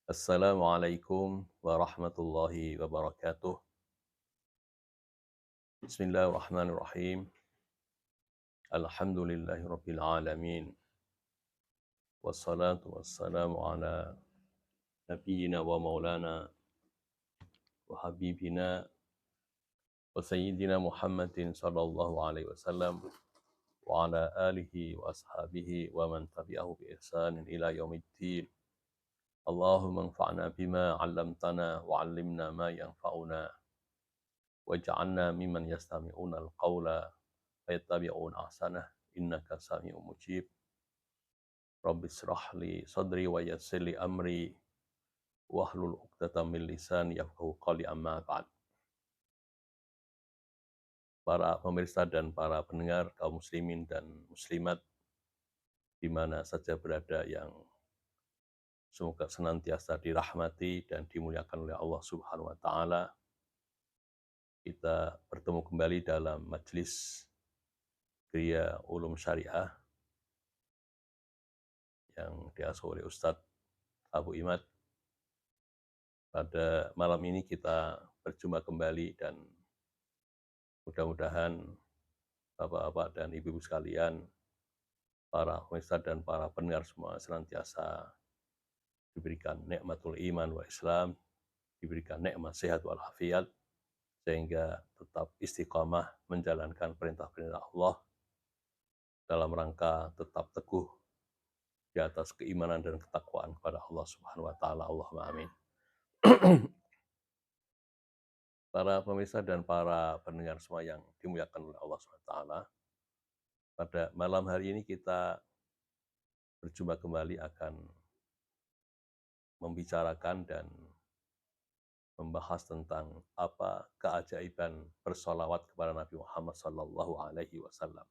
Assalamualaikum warahmatullahi wabarakatuh. Bismillahirrahmanirrahim. Alhamdulillahirabbil alamin. Wassalatu wassalamu ala nabiyyina wa maulana wa habibina wa sayyidina Muhammadin sallallahu alaihi wasallam wa ala alihi wa ashabihi wa man tabi'ahu bi ihsanin ila yaumiddin. Allahumma anfa'na bima 'allamtana wa 'allimna ma yanfa'una waj'alna mimman yastami'una al-qawla fayattabi'una ahsanah innaka sami'un mujib. Rabbi israh li sadri wa yassir li amri wahlul 'uqdatam min lisani yafqahu qawli amma ba'd. Para pemirsa dan para pendengar kaum muslimin dan muslimat di mana saja berada yang semoga senantiasa dirahmati dan dimuliakan oleh Allah Subhanahu wa taala. Kita bertemu kembali dalam majelis Gria Ulum Syariah yang diasuh oleh Ustadz Abu Imad. Pada malam ini kita berjumpa kembali dan mudah-mudahan Bapak-bapak dan Ibu-ibu sekalian, para pemirsa dan para pendengar semua senantiasa diberikan nikmatul iman wa Islam, diberikan nikmat sehat wal afiat, sehingga tetap istiqamah menjalankan perintah-perintah Allah dalam rangka tetap teguh di atas keimanan dan ketakwaan kepada Allah Subhanahu wa taala. Allahumma amin. Para pemirsa dan para pendengar semua yang dimuliakan oleh Allah Subhanahu wa taala, pada malam hari ini kita berjumpa kembali akan membicarakan dan membahas tentang apa keajaiban bersolawat kepada Nabi Muhammad Sallallahu Alaihi Wasallam.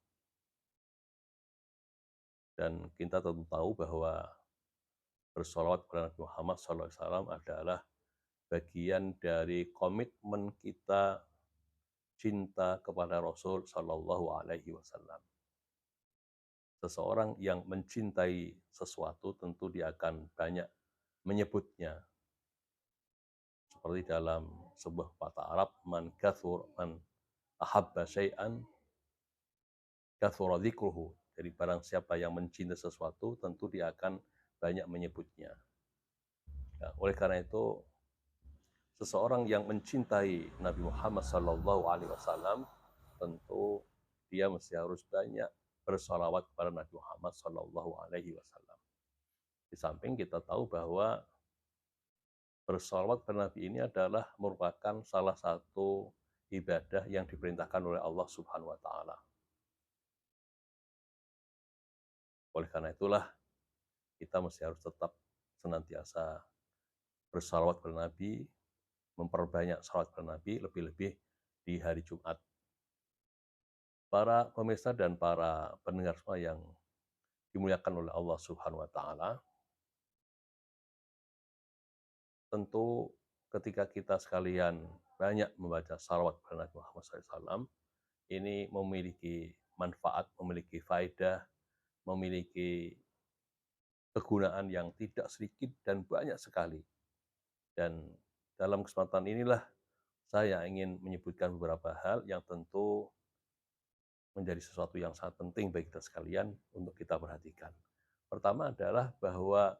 Dan kita tentu tahu bahwa bersolawat kepada Nabi Muhammad Sallallahu Alaihi Wasallam adalah bagian dari komitmen kita cinta kepada Rasul Sallallahu Alaihi Wasallam. Seseorang yang mencintai sesuatu tentu dia akan banyak menyebutnya. Seperti dalam sebuah patah Arab, man ahabba syai'an kathura dzikruhu. Jadi barang siapa yang mencintai sesuatu, tentu dia akan banyak menyebutnya. Nah, oleh karena itu, seseorang yang mencintai Nabi Muhammad SAW, tentu dia mesti harus banyak bersalawat kepada Nabi Muhammad SAW. Di samping kita tahu bahwa bersalawat kepada Nabi ini adalah merupakan salah satu ibadah yang diperintahkan oleh Allah Subhanahu wa taala. Oleh karena itulah kita mesti harus tetap senantiasa bersalawat kepada Nabi, memperbanyak salawat kepada Nabi, lebih-lebih di hari Jumat. Para pemirsa dan para pendengar semua yang dimuliakan oleh Allah Subhanahu wa taala, tentu ketika kita sekalian banyak membaca salawat kepada Nabi Muhammad SAW, ini memiliki manfaat, memiliki faedah, memiliki kegunaan yang tidak sedikit dan banyak sekali. Dan dalam kesempatan inilah saya ingin menyebutkan beberapa hal yang tentu menjadi sesuatu yang sangat penting bagi kita sekalian untuk kita perhatikan. Pertama adalah bahwa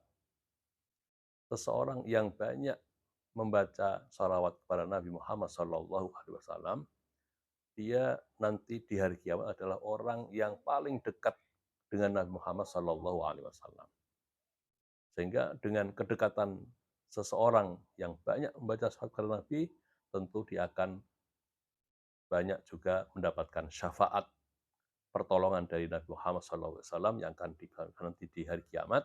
seseorang yang banyak membaca salawat kepada Nabi Muhammad SAW, dia nanti di hari kiamat adalah orang yang paling dekat dengan Nabi Muhammad SAW. Sehingga dengan kedekatan seseorang yang banyak membaca salawat kepada Nabi, tentu dia akan banyak juga mendapatkan syafaat pertolongan dari Nabi Muhammad SAW yang akan nanti di hari kiamat,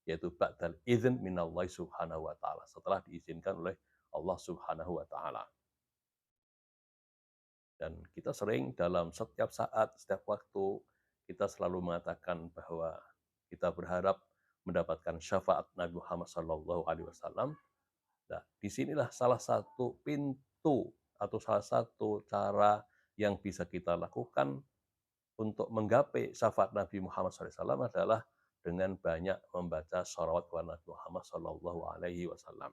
yaitu ba'dal izin minallahi subhanahu wa ta'ala, setelah diizinkan oleh Allah Subhanahu wa ta'ala. Dan kita sering dalam setiap saat, setiap waktu, kita selalu mengatakan bahwa kita berharap mendapatkan syafaat Nabi Muhammad SAW. Nah, disinilah salah satu pintu atau salah satu cara yang bisa kita lakukan untuk menggapai syafaat Nabi Muhammad SAW adalah dengan banyak membaca shalawat kepada Nabi Muhammad Shallallahu Alaihi Wasallam.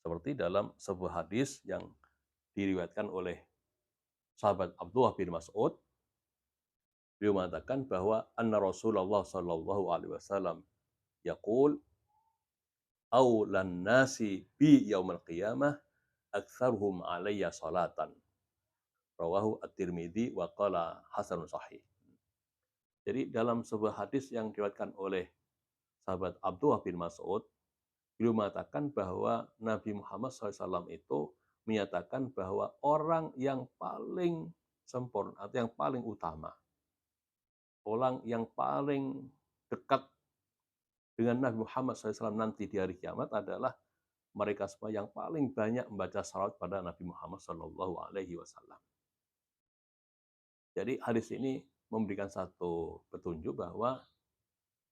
Seperti dalam sebuah hadis yang diriwayatkan oleh sahabat Abdullah bin Mas'ud, beliau mengatakan bahwa anna Rasulullah Shallallahu Alaihi Wasallam yaqul aulan nasi bi yaumil qiyamah aktsaruhum alayya salatan. Rawahu At-Tirmidzi wa qala hasanun sahih. Jadi dalam sebuah hadis yang diriwayatkan oleh sahabat Abdullah bin Mas'ud, beliau mengatakan bahwa Nabi Muhammad SAW itu menyatakan bahwa orang yang paling sempurna atau yang paling utama, orang yang paling dekat dengan Nabi Muhammad SAW nanti di hari kiamat adalah mereka semua yang paling banyak membaca salawat pada Nabi Muhammad SAW. Jadi hadis ini memberikan satu petunjuk bahwa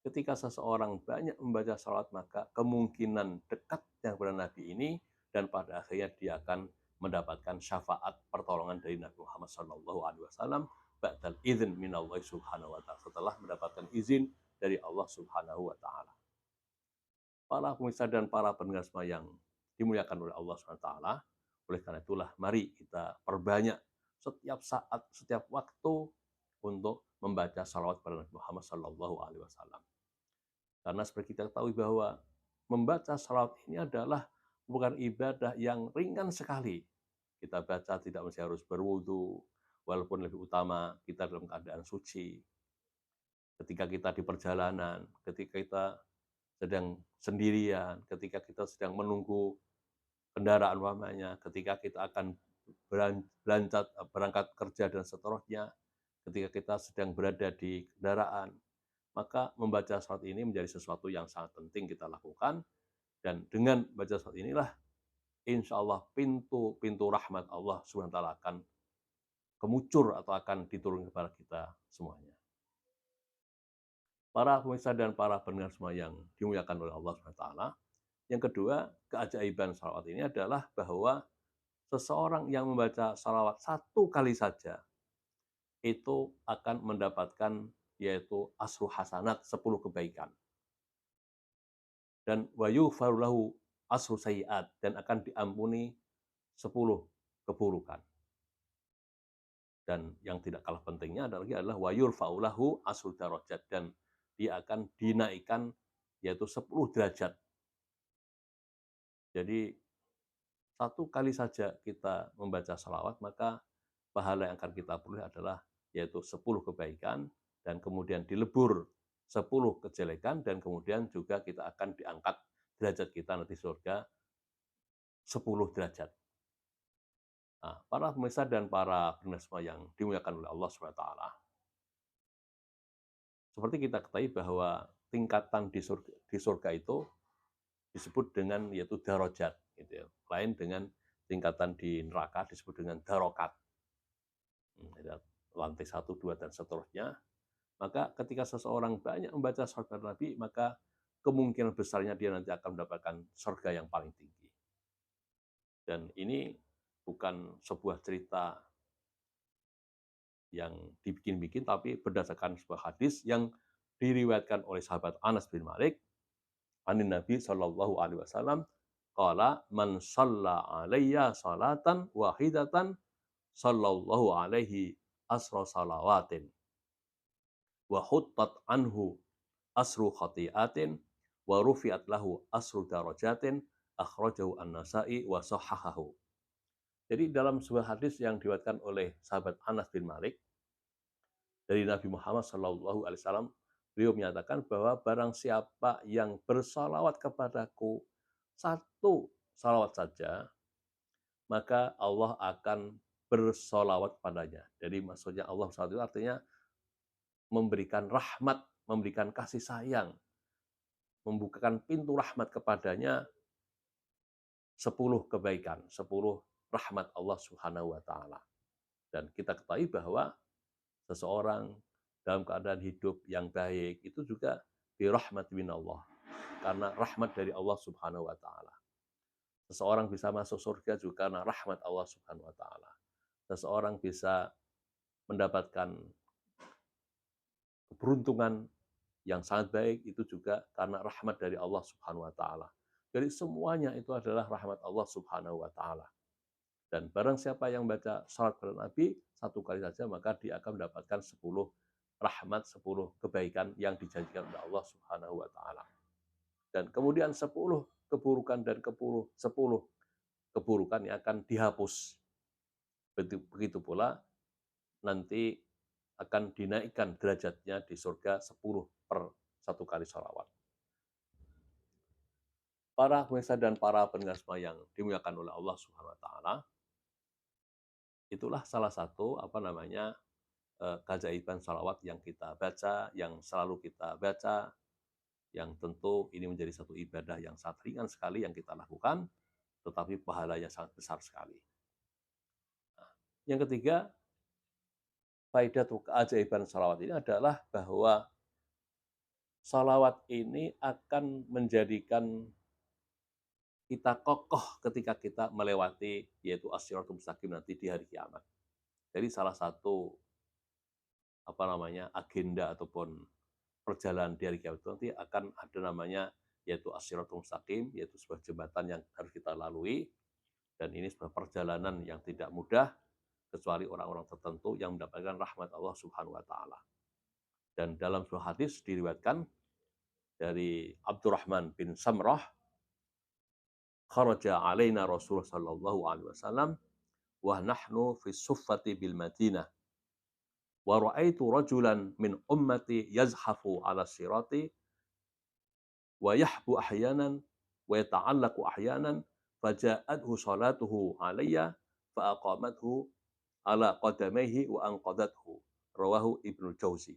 ketika seseorang banyak membaca salawat, maka kemungkinan dekatnya kepada Nabi ini dan pada akhirnya dia akan mendapatkan syafaat pertolongan dari Nabi Muhammad SAW ba'dal izin minallahi subhanahu wa ta'ala, setelah mendapatkan izin dari Allah subhanahu wa ta'ala. Para pemirsa dan para pendengar semua yang dimuliakan oleh Allah subhanahu wa ta'ala, oleh karena itulah mari kita perbanyak setiap saat, setiap waktu untuk membaca salawat pada Nabi Muhammad SAW. Karena seperti kita ketahui bahwa membaca salawat ini adalah bukan ibadah yang ringan sekali. Kita baca tidak mesti harus berwudu, walaupun lebih utama kita dalam keadaan suci. Ketika kita di perjalanan, ketika kita sedang sendirian, ketika kita sedang menunggu kendaraan umpamanya, ketika kita akan berangkat kerja dan seterusnya, ketika kita sedang berada di kendaraan, maka membaca salawat ini menjadi sesuatu yang sangat penting kita lakukan, dan dengan baca salawat inilah insya Allah pintu rahmat Allah SWT akan kemucur atau akan diturunkan kepada kita semuanya. Para pemirsa dan para pendengar semua yang dimuliakan oleh Allah SWT, yang kedua, keajaiban salawat ini adalah bahwa seseorang yang membaca salawat satu kali saja itu akan mendapatkan yaitu asru hasanat, 10 kebaikan. Dan wayu farulahu asru sayiat, dan akan diampuni 10 keburukan. Dan yang tidak kalah pentingnya adalah wayur faulahu asru darajat, dan dia akan dinaikkan yaitu 10 derajat. Jadi satu kali saja kita membaca salawat, maka pahala yang akan kita peroleh adalah yaitu 10 kebaikan, dan kemudian dilebur 10 kejelekan, dan kemudian juga kita akan diangkat derajat kita nanti surga 10 derajat. Nah, para pemirsa dan para pendengar semua yang dimuliakan oleh Allah SWT, seperti kita ketahui bahwa tingkatan di surga itu disebut dengan yaitu darajat, gitu ya. Lain dengan tingkatan di neraka disebut dengan darokat. Lantai 1, 2, dan seterusnya. Maka ketika seseorang banyak membaca salawat Nabi, maka kemungkinan besarnya dia nanti akan mendapatkan surga yang paling tinggi. Dan ini bukan sebuah cerita yang dibikin-bikin, tapi berdasarkan sebuah hadis yang diriwayatkan oleh sahabat Anas bin Malik, anin Nabi Shallallahu Alaihi Wasallam, qala man shalla alayya salatan wahidatan sallallahu alaihi asra salawatin wa huttat anhu asru khati'atin wa rufi'at lahu asru darajatin akhrajahu an-Nasa'i wa sahahahu. Jadi dalam sebuah hadis yang diriwayatkan oleh sahabat Anas bin Malik dari Nabi Muhammad SAW, beliau menyatakan bahwa barang siapa yang bersalawat kepadaku satu salawat saja, maka Allah akan bersalawat padanya. Jadi maksudnya Allah SWT itu artinya memberikan rahmat, memberikan kasih sayang, membukakan pintu rahmat kepadanya 10 kebaikan, 10 rahmat Allah Subhanahu wa taala. Dan kita ketahui bahwa seseorang dalam keadaan hidup yang baik itu juga birahmat minallah, karena rahmat dari Allah Subhanahu wa taala. Seseorang bisa masuk surga juga karena rahmat Allah Subhanahu wa taala. Seseorang bisa mendapatkan keberuntungan yang sangat baik itu juga karena rahmat dari Allah Subhanahu wa taala. Jadi semuanya itu adalah rahmat Allah Subhanahu wa taala. Dan barang siapa yang baca salat kepada Nabi satu kali saja, maka dia akan mendapatkan 10 rahmat, 10 kebaikan yang dijanjikan oleh Allah Subhanahu wa taala. Dan kemudian 10 keburukan dan 10 keburukan yang akan dihapus. Begitu pula nanti akan dinaikkan derajatnya di surga 10 per satu kali sholawat. Para pemirsa dan para pendengar semua yang dimuliakan oleh Allah Subhanahu wa taala, itulah salah satu keajaiban sholawat yang kita baca, yang selalu kita baca, yang tentu ini menjadi satu ibadah yang sangat ringan sekali yang kita lakukan, tetapi pahalanya sangat besar sekali. Yang ketiga, faedah atau keajaiban sholawat ini adalah bahwa sholawat ini akan menjadikan kita kokoh ketika kita melewati yaitu as-siratul mustaqim nanti di hari kiamat. Jadi salah satu agenda ataupun perjalanan di hari kiamat itu nanti akan ada namanya yaitu as-siratul mustaqim, yaitu sebuah jembatan yang harus kita lalui, dan ini sebuah perjalanan yang tidak mudah kecuali orang-orang tertentu yang mendapatkan rahmat Allah Subhanahu wa taala. Dan dalam sebuah hadis diriwayatkan dari Abdurrahman bin Samrah, kharaja alaina Rasulullah sallallahu alaihi wasallam wa nahnu fi suffati bil Madinah. Wa ra'aitu rajulan min ummati yazhafu 'ala sirati wa yahbu ahyanan wa yata'allaqu ahyanan faja'athu salatuhu 'alayya fa aqamathu 'ala qadamaihi wa anqadathu. Rawahu Ibnu Jauzi.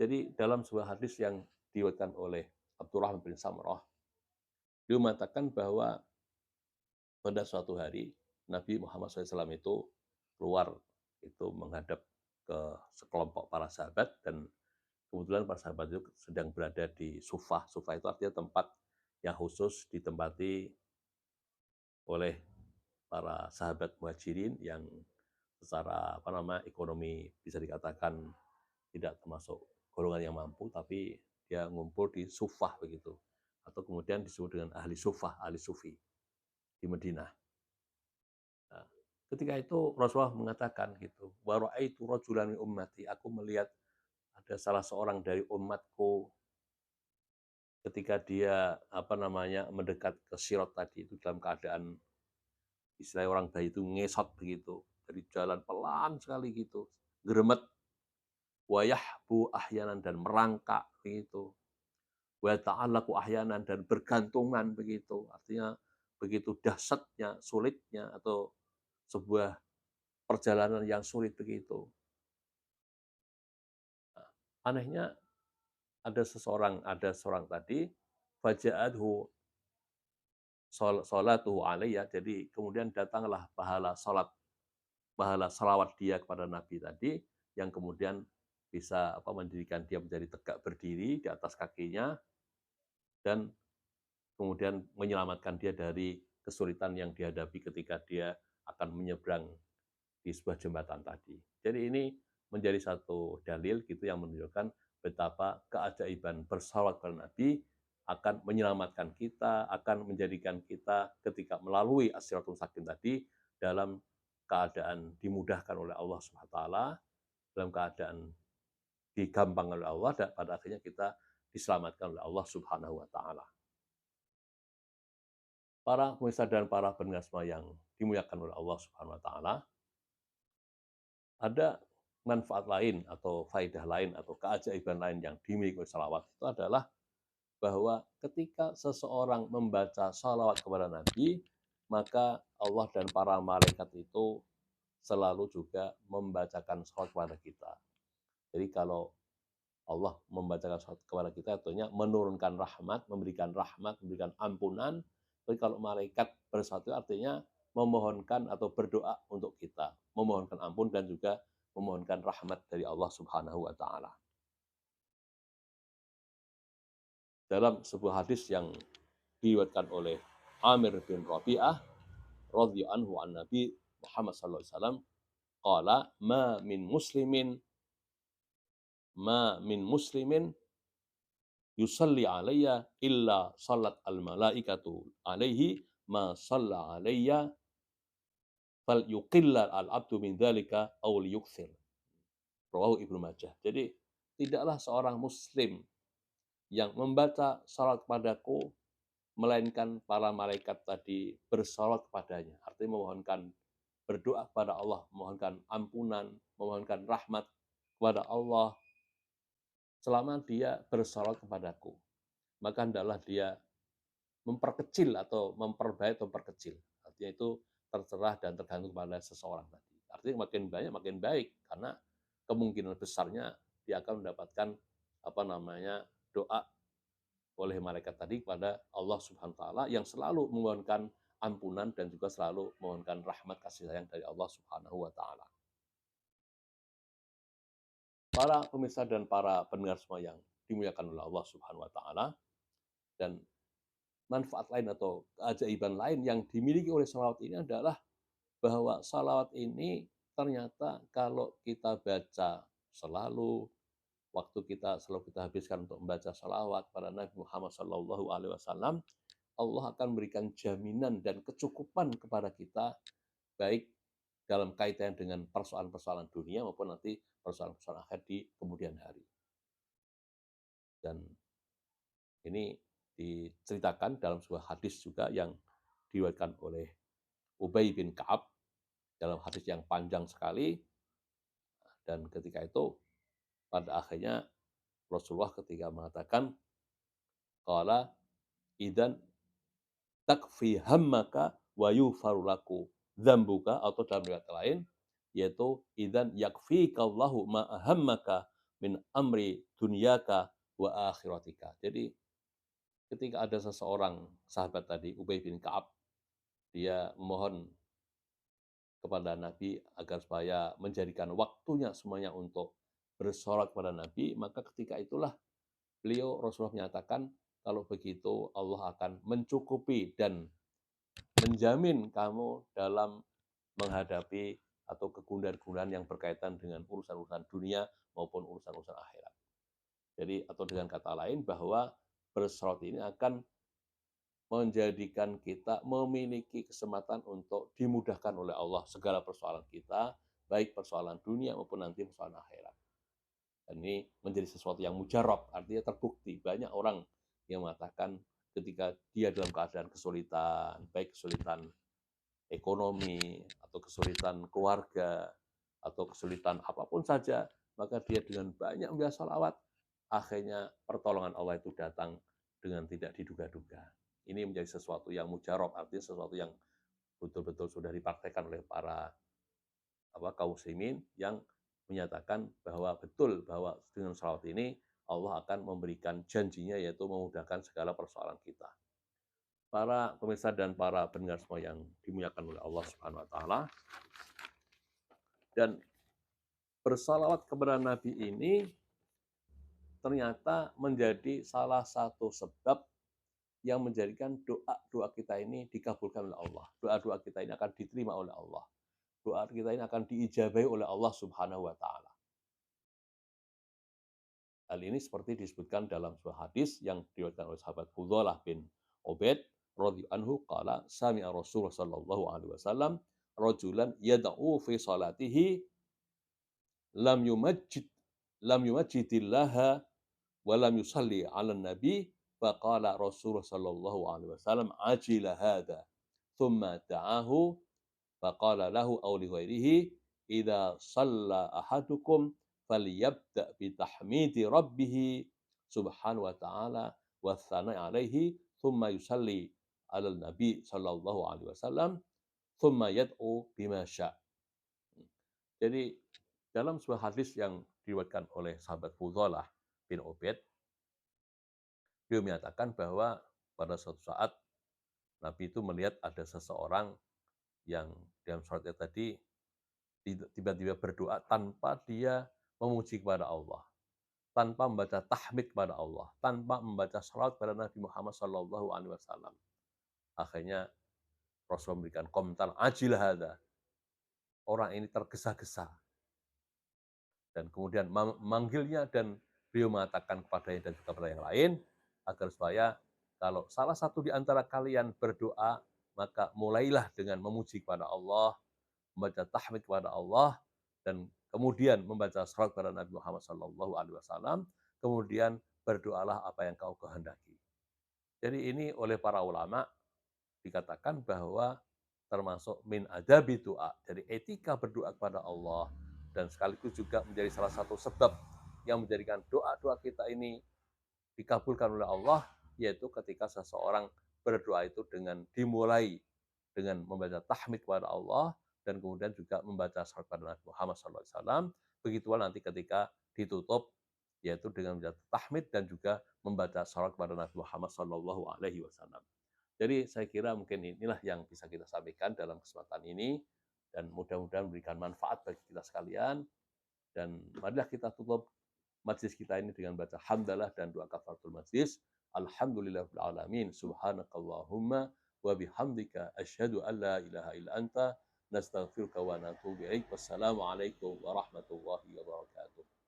Jadi dalam sebuah hadis yang diriwayatkan oleh Abdurrahman bin Samrah, dia mengatakan bahwa pada suatu hari Nabi Muhammad SAW itu keluar itu menghadap ke sekelompok para sahabat, dan kebetulan para sahabat itu sedang berada di sufah. Sufah itu artinya tempat yang khusus ditempati oleh para sahabat muhajirin yang secara ekonomi bisa dikatakan tidak termasuk golongan yang mampu, tapi dia ngumpul di sufah begitu, atau kemudian disebut dengan ahli sufah, ahli sufi di Madinah. Nah, ketika itu Rasulullah mengatakan gitu, wa ra'aitu rajulan min ummati, aku melihat ada salah seorang dari umatku ketika dia mendekat ke sirat tadi itu dalam keadaan istilah orang bayi itu ngesot begitu, dari jalan pelan sekali gitu, geremet, wayahbu ahyanan dan merangkak begitu, wa ta'allaqu ahyanan dan bergantungan begitu, artinya begitu dahsyatnya, sulitnya atau sebuah perjalanan yang sulit begitu. Nah, anehnya ada seorang tadi, faja'adhu sholatuhu alayya, jadi kemudian datanglah pahala salawat dia kepada Nabi tadi, yang kemudian bisa mendirikan dia menjadi tegak berdiri di atas kakinya, dan kemudian menyelamatkan dia dari kesulitan yang dihadapi ketika dia akan menyeberang di sebuah jembatan tadi. Jadi ini menjadi satu dalil gitu yang menunjukkan betapa keajaiban bersalawat kepada Nabi akan menyelamatkan kita, akan menjadikan kita ketika melalui as-siratul mustaqim tadi dalam keadaan dimudahkan oleh Allah Subhanahu wa taala, dalam keadaan digampangkan oleh Allah, dan pada akhirnya kita diselamatkan oleh Allah Subhanahu wa taala. Para pemirsa dan para pendengar semua yang dimuliakan oleh Allah Subhanahu wa taala, ada manfaat lain atau faedah lain atau keajaiban lain yang dimiliki oleh salawat itu adalah bahwa ketika seseorang membaca salawat kepada Nabi, maka Allah dan para malaikat itu selalu juga membacakan salawat kepada kita. Jadi kalau Allah membacakan salawat kepada kita, artinya menurunkan rahmat, memberikan ampunan. Tapi kalau malaikat bersalawat artinya memohonkan atau berdoa untuk kita, memohonkan ampun dan juga memohonkan rahmat dari Allah Subhanahu wa taala. Dalam sebuah hadis yang diriwayatkan oleh Amir bin Rabi'ah radhiyallahu anhu an Nabi Muhammad sallallahu alaihi wasallam, qala ma min muslimin yusalli alayya illa salat al-malaikatu alaihi ma shalla alayya fal yuqilla al-abdu min dzalika aw liyukthir. Rawahu Ibnu Majah. Jadi tidaklah seorang muslim yang membaca salat kepadaku melainkan para malaikat tadi bersalawat kepadanya. Artinya memohonkan berdoa kepada Allah, memohonkan ampunan, memohonkan rahmat kepada Allah selama dia bersalawat kepadaku. Maka hendaklah dia memperkecil atau memperbaik atau memperkecil. Artinya itu terserah dan tergantung pada seseorang tadi. Artinya makin banyak makin baik karena kemungkinan besarnya dia akan mendapatkan doa oleh malaikat tadi kepada Allah Subhanahu wa taala yang selalu memohonkan ampunan dan juga selalu memohonkan rahmat kasih sayang dari Allah Subhanahu wa taala. Para pemirsa dan para pendengar semua yang dimuliakan oleh Allah Subhanahu wa taala, dan manfaat lain atau keajaiban lain yang dimiliki oleh salawat ini adalah bahwa salawat ini ternyata kalau kita baca selalu, waktu kita selalu kita habiskan untuk membaca salawat pada Nabi Muhammad SAW, Allah akan memberikan jaminan dan kecukupan kepada kita, baik dalam kaitan dengan persoalan-persoalan dunia maupun nanti persoalan-persoalan akhir di kemudian hari. Dan ini diceritakan dalam sebuah hadis juga yang diriwayatkan oleh Ubay bin Ka'ab dalam hadis yang panjang sekali. Dan ketika itu pada akhirnya Rasulullah ketika mengatakan qala idan takfi hammaka wa yufaru laku dzambuka, atau dalam riwayat lain yaitu idan yakfikallahu ma ahammaka min amri dunyaka wa akhiratika. Jadi ketika ada seseorang sahabat tadi Ubay bin Ka'ab, dia mohon kepada Nabi agar supaya menjadikan waktunya semuanya untuk bersolat kepada Nabi, maka ketika itulah Rasulullah menyatakan, kalau begitu Allah akan mencukupi dan menjamin kamu dalam menghadapi atau kegundahan-kegundahan yang berkaitan dengan urusan-urusan dunia maupun urusan-urusan akhirat. Jadi, atau dengan kata lain bahwa bersolat ini akan menjadikan kita memiliki kesempatan untuk dimudahkan oleh Allah segala persoalan kita, baik persoalan dunia maupun nanti persoalan akhirat. Dan ini menjadi sesuatu yang mujarab, artinya terbukti. Banyak orang yang mengatakan ketika dia dalam keadaan kesulitan, baik kesulitan ekonomi, atau kesulitan keluarga, atau kesulitan apapun saja, maka dia dengan banyak membaca salawat, akhirnya pertolongan Allah itu datang dengan tidak diduga-duga. Ini menjadi sesuatu yang mujarab, artinya sesuatu yang betul-betul sudah dipraktekkan oleh para kaum muslimin yang menyatakan bahwa betul bahwa dengan salawat ini Allah akan memberikan janjinya, yaitu memudahkan segala persoalan kita. Para pemirsa dan para pendengar semua yang dimuliakan oleh Allah Subhanahu wa taala, dan bersalawat kepada Nabi ini ternyata menjadi salah satu sebab yang menjadikan doa-doa kita ini dikabulkan oleh Allah. Doa-doa kita ini akan diterima oleh Allah. Doa kita ini akan diijabahi oleh Allah Subhanahu wa taala. Hal ini seperti disebutkan dalam sebuah hadis yang diriwayatkan oleh sahabat Fudhalah bin Ubaid radhiyallahu anhu qala sami'a Rasulullah sallallahu alaihi wasallam rajulan yad'u fi salatihi lam yumajjidillaha wa lam yusalli 'alan nabi faqala Rasulullah sallallahu alaihi wasallam ajila hadza thumma da'ahu faqala lahu aw li ghairihi idza shalla ahadukum falyabda bi tahmidi rabbih subhanahu wa ta'ala wa tsana'i alaihi thumma yusalli 'alal nabi sallallahu alaihi wasallam thumma yad'u bima sya'. Jadi dalam sebuah hadis yang diriwayatkan oleh sahabat Fudhalah bin Ubaid, beliau menyatakan bahwa pada suatu saat Nabi itu melihat ada seseorang yang dalam salatnya tadi tiba-tiba berdoa tanpa dia memuji kepada Allah, tanpa membaca tahmid kepada Allah, tanpa membaca salat kepada Nabi Muhammad SAW. Akhirnya Rasul memberikan komentar, ajil hadza. Orang ini tergesa-gesa. Dan kemudian memanggilnya dan beliau mengatakan kepadanya dan juga kepada yang lain, agar supaya kalau salah satu di antara kalian berdoa, maka mulailah dengan memuji kepada Allah, membaca tahmid kepada Allah, dan kemudian membaca salawat kepada Nabi Muhammad SAW, kemudian berdoalah apa yang kau kehendaki. Jadi ini oleh para ulama dikatakan bahwa termasuk min adabi doa, jadi etika berdoa kepada Allah, dan sekaligus juga menjadi salah satu sebab yang menjadikan doa-doa kita ini dikabulkan oleh Allah, yaitu ketika seseorang berdoa itu dengan dimulai dengan membaca tahmid kepada Allah, dan kemudian juga membaca salawat kepada Nabi Muhammad SAW. Begitulah nanti ketika ditutup, yaitu dengan membaca tahmid dan juga membaca salawat kepada Nabi Muhammad SAW. Jadi saya kira mungkin inilah yang bisa kita sampaikan dalam kesempatan ini, dan mudah-mudahan memberikan manfaat bagi kita sekalian. Dan marilah kita tutup majlis kita ini dengan baca hamdalah dan doa kafaratul majlis. Alhamdulillahirabbil alamin. Subhanakallahumma wa bihamdika asyhadu an la ilaha illa anta nastaghfiruka wa natubu ilaik. Wassalamualaikum warahmatullahi wabarakatuh.